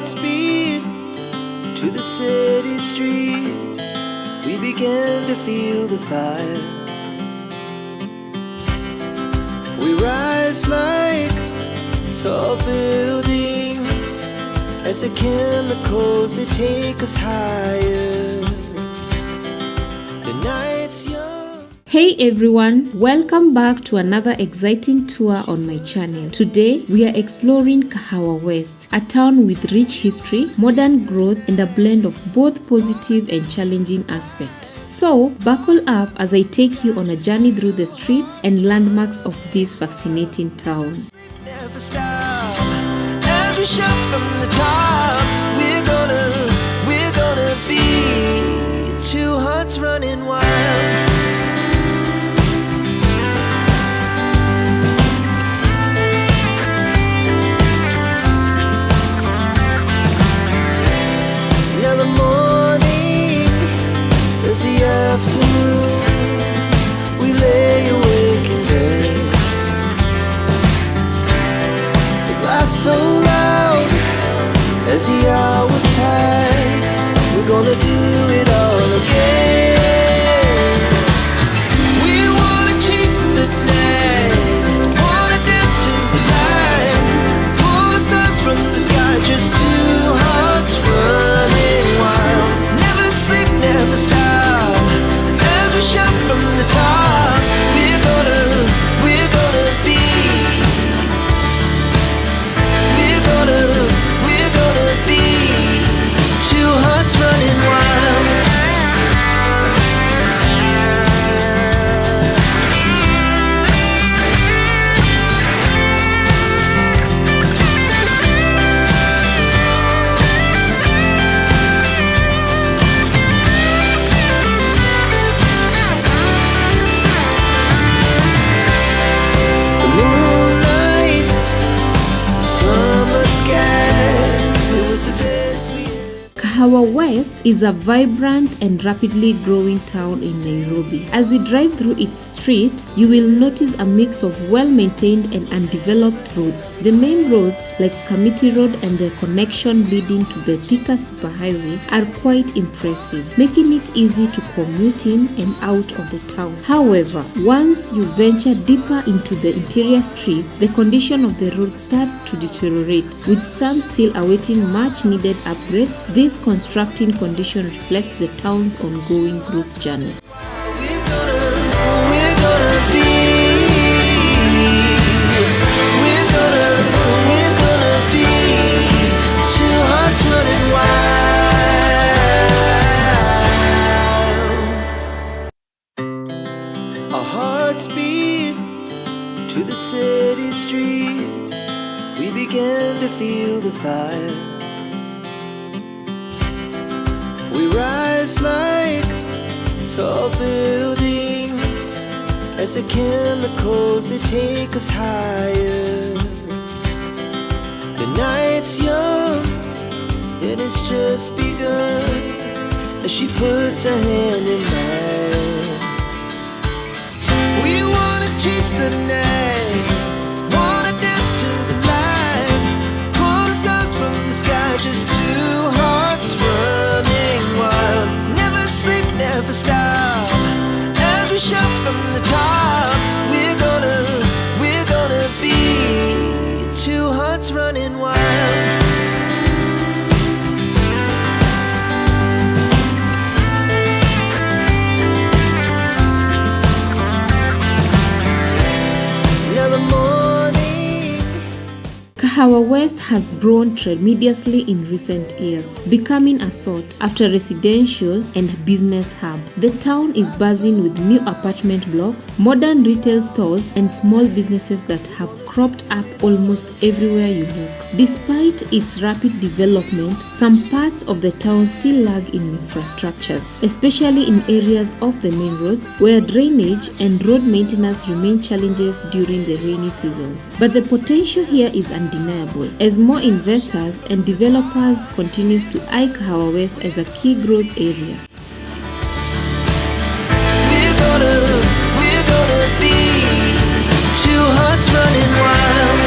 hearts beat to the city streets. We began to feel the fire. We rise like tall buildings as the chemicals, they take us higher. The night's young. Hey everyone, welcome back to another exciting tour on my channel. Today we are exploring Kahawa West, a town with rich history, modern growth, and a blend of both positive and challenging aspects. So buckle up as I take you on a journey through the streets and landmarks of this fascinating town. Never stop. As we shout from the top, we're gonna be two hearts running wild. Now the morning is the afternoon. We lay awake in bed. So loud as the hours pass, we're gonna do it all again. We wanna chase the night, wanna dance to the light, pull the stars from the sky, just two hearts running wild. Never sleep, never stop, as we shout from the top. We're gonna be. We're gonna be two hearts running wild. The moonlight, summer sky, it was the best we had. Kahawa West is a vibrant and rapidly growing town in Nairobi. As we drive through its street, you will notice a mix of well-maintained and undeveloped roads. The main roads like Kamiti Road and the connection leading to the Thika superhighway are quite impressive, making it easy to commute in and out of the town. However, once you venture deeper into the interior streets, the condition of the road starts to deteriorate, with some still awaiting much-needed upgrades. This constructing condition reflects the town's ongoing growth journey. We're gonna be. We're gonna be two hearts running wild. Our hearts beat to the city streets. We began to feel the fire. We rise like tall buildings as the chemicals, they take us higher. The night's young, it has just begun as she puts her hand in mine. We wanna chase the night, wanna dance to the light, pull the stars from the sky, just two hearts running wild. Never sleep, never stop, as we shout from the top. We're gonna be two hearts running wild. Now the morning. Kahawa West has grown tremendously in recent years, becoming a sought-after residential and business hub. The town is buzzing with new apartment blocks, modern retail stores, and small businesses that have cropped up almost everywhere you look. Despite its rapid development, some parts of the town still lag in infrastructures, especially in areas off the main roads where drainage and road maintenance remain challenges during the rainy seasons. But the potential here is undeniable, as more investors and developers continues to eye Kahawa West as a key growth area. We're gonna be two hearts running wild.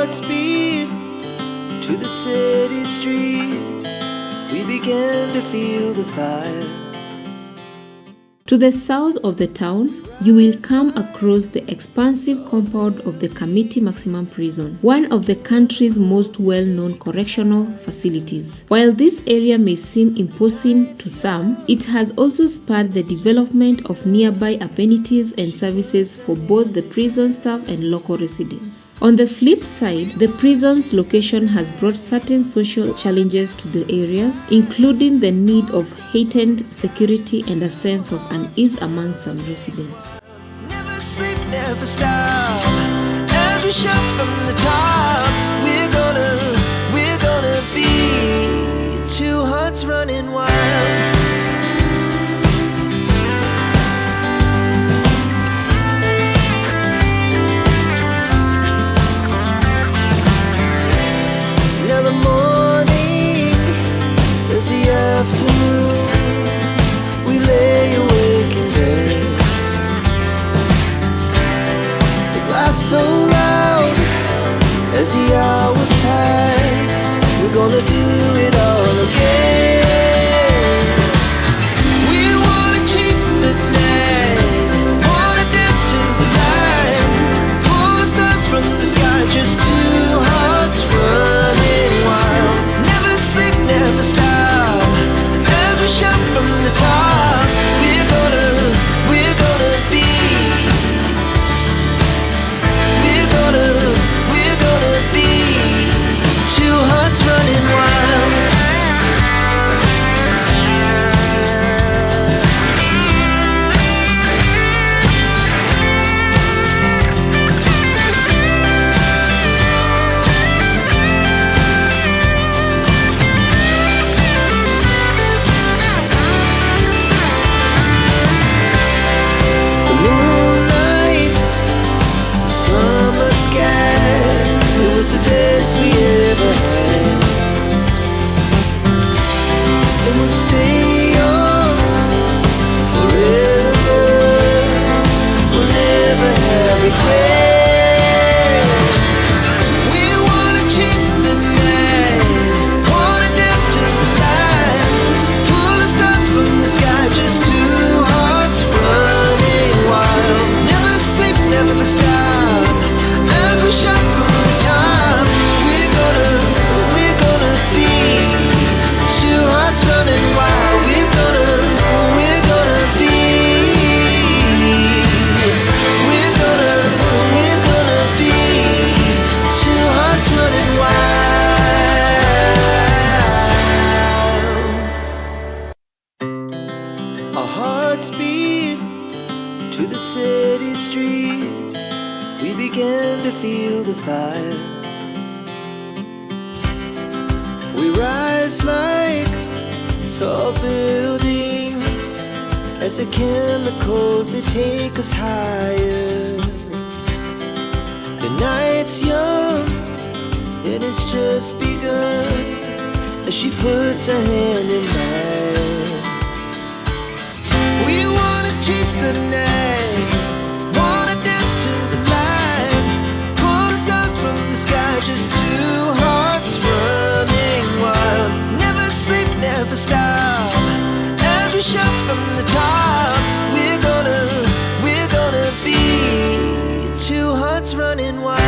hearts beat to the city streets. We began to feel the fire. To the south of the town, you will come across the expansive compound of the Kamiti Maximum Prison, one of the country's most well-known correctional facilities. While this area may seem imposing to some, it has also spurred the development of nearby amenities and services for both the prison staff and local residents. On the flip side, the prison's location has brought certain social challenges to the areas, including the need of heightened security and a sense of unease among some residents. Never sleep, never stop. As we shout from the top, we're gonna be two hearts running wild. Now the morning is the afternoon. We lay awake in bed. So loud as the hours pass, we're gonna do it all again. We wanna chase the night, wanna dance to the light, pull the stars from the sky, just two hearts running wild. Never sleep, never stop, as we shout from the top. We're gonna be. We're gonna be two hearts running wild. The moonlights, summer sky, it was the best we ever had. And we'll stay young forever. We'll never have regrets. We wanna chase the night, wanna dance to the light, pull the stars from the sky, just two hearts running wild. Never sleep, never stop, as we shout from the top. We're gonna be two hearts running wild. We're gonna be. We're gonna be two hearts running wild. Our hearts beat to the city streets. We began to feel the fire. We rise like tall buildings as the chemicals, they take us higher. The night's young and it's just begun as she puts her hand in mine. We wanna chase the night, wanna dance to the light, pull the stars from the sky, just two hearts running wild. Never sleep, never stop, as we shout from the top. We're gonna be two hearts running wild.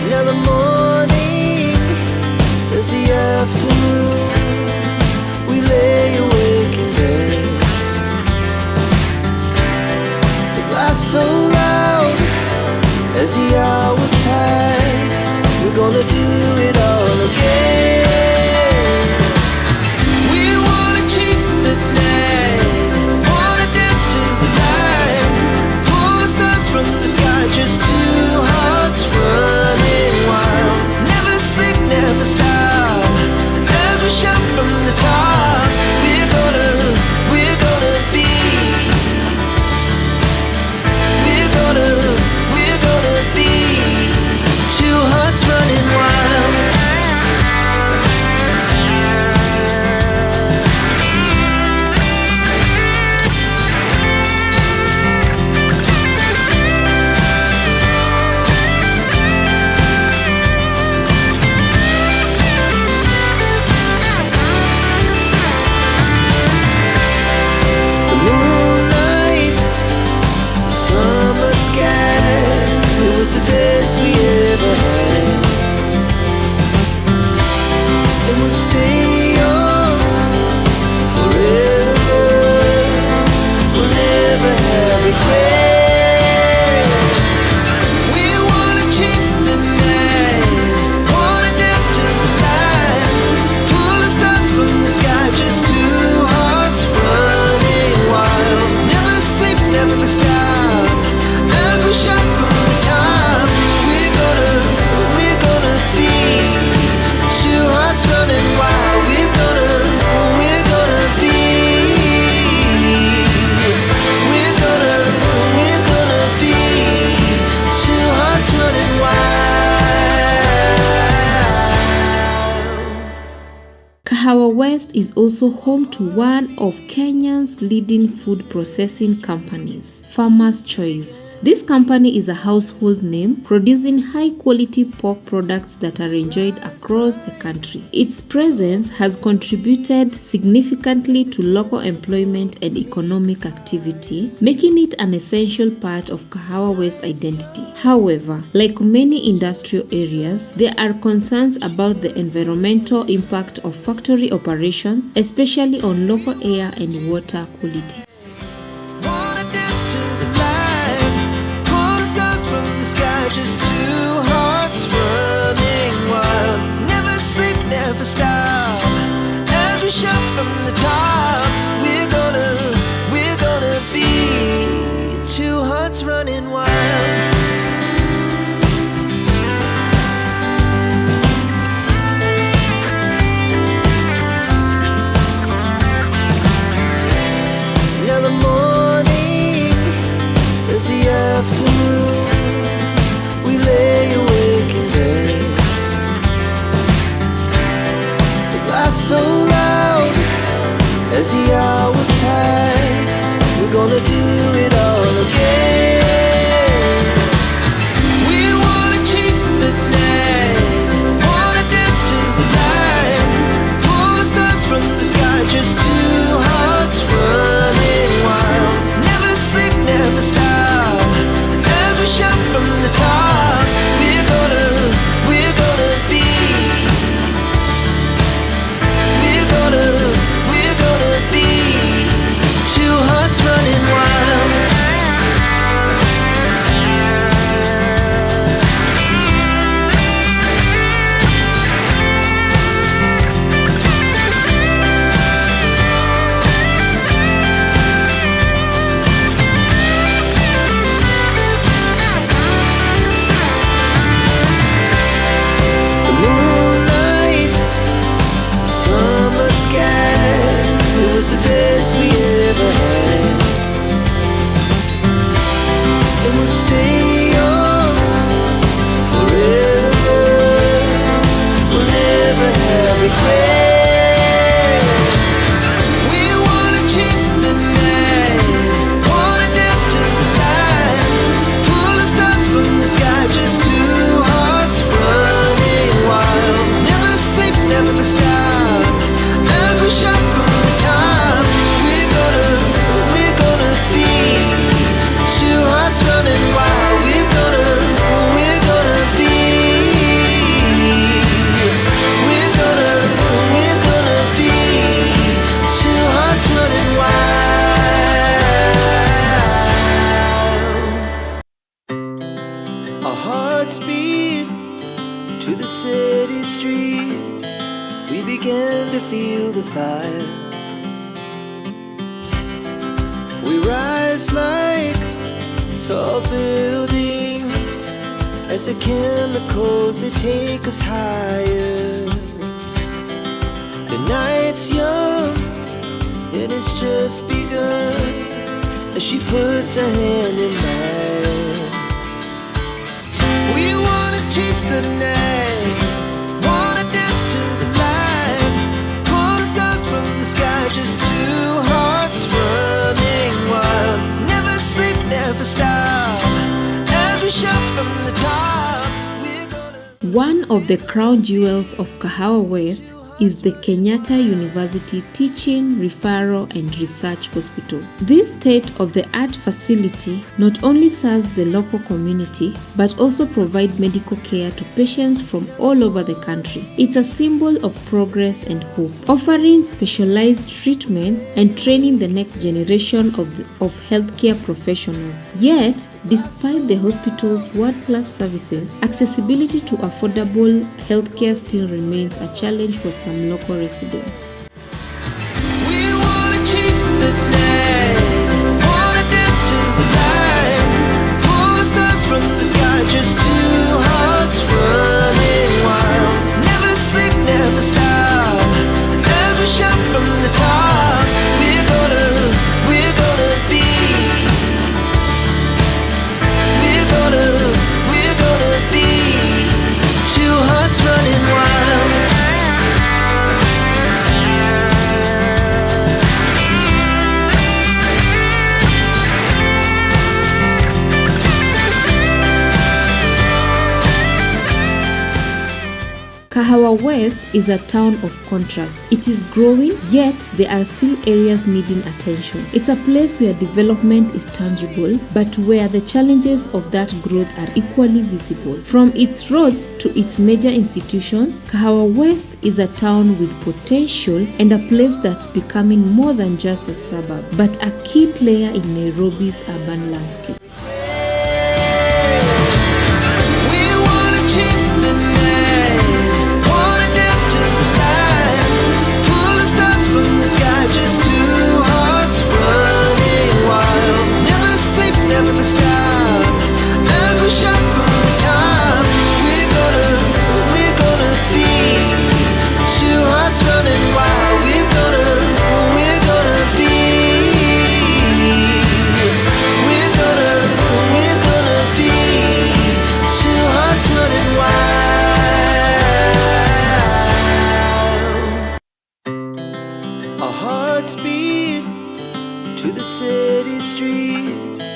Now the morning is the afternoon. We lay awake in bed. The glass so loud as the hours pass. We're gonna do it all again. Kahawa West is also home to one of Kenya's leading food processing companies, Farmer's Choice. This company is a household name, producing high-quality pork products that are enjoyed across the country. Its presence has contributed significantly to local employment and economic activity, making it an essential part of Kahawa West identity. However, like many industrial areas, there are concerns about the environmental impact of factory operations, especially on local air and water quality. Wanna dance to the light, pull stars from the sky, just two hearts running wild. Never sleep, never stop, as we shout from the top. We're gonna be two hearts running wild. Afternoon, we lay awake in bed. The laugh so loud as the hours pass. We're gonna do it all again. We wanna chase the night, wanna dance to the light, pull stars from the sky, just two hearts running wild. Never sleep, never stop. Shout from the top, we're gonna be, we're gonna be two hearts running wild. The best we ever had, and we'll stay on forever. We'll never have regrets. We wanna chase the night, wanna dance to the light, pull the stars from the sky, just two hearts running wild. Never sleep, never stop, as we shout from the top. Running wild, we're gonna be, two hearts running wild. Our hearts beat to the city streets. We began to feel the fire. We rise like tall buildings as the chemicals, they take us higher. The night's young and it's just begun as she puts her hand in mine. We wanna chase the night, wanna dance to the light, pull stars from the sky, just two hearts running wild. Never sleep, never stop, as we shout from the top. One of the crown jewels of Kahawa West is the Kenyatta University Teaching, Referral and Research Hospital. This state-of-the-art facility not only serves the local community but also provides medical care to patients from all over the country. It's a symbol of progress and hope, offering specialized treatments and training the next generation of healthcare professionals. Yet, despite the hospital's world-class services, accessibility to affordable healthcare still remains a challenge for some local residents. We wanna chase the night, wanna dance to the light, pull stars from the sky, just two hearts running wild. Never sleep, never stop, as we shout from the top. We're gonna be, we're gonna be two hearts running wild. Kahawa West is a town of contrast. It is growing, yet there are still areas needing attention. It's a place where development is tangible, but where the challenges of that growth are equally visible. From its roads to its major institutions, Kahawa West is a town with potential and a place that's becoming more than just a suburb, but a key player in Nairobi's urban landscape. Speed to the city streets,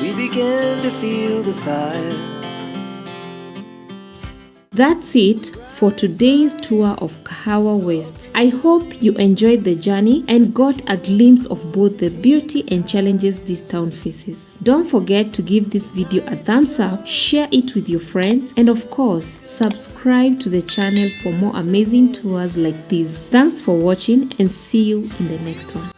we began to feel the fire. That's it for today's tour of Kahawa West. I hope you enjoyed the journey and got a glimpse of both the beauty and challenges this town faces. Don't forget to give this video a thumbs up, share it with your friends, and of course, subscribe to the channel for more amazing tours like this. Thanks for watching and see you in the next one.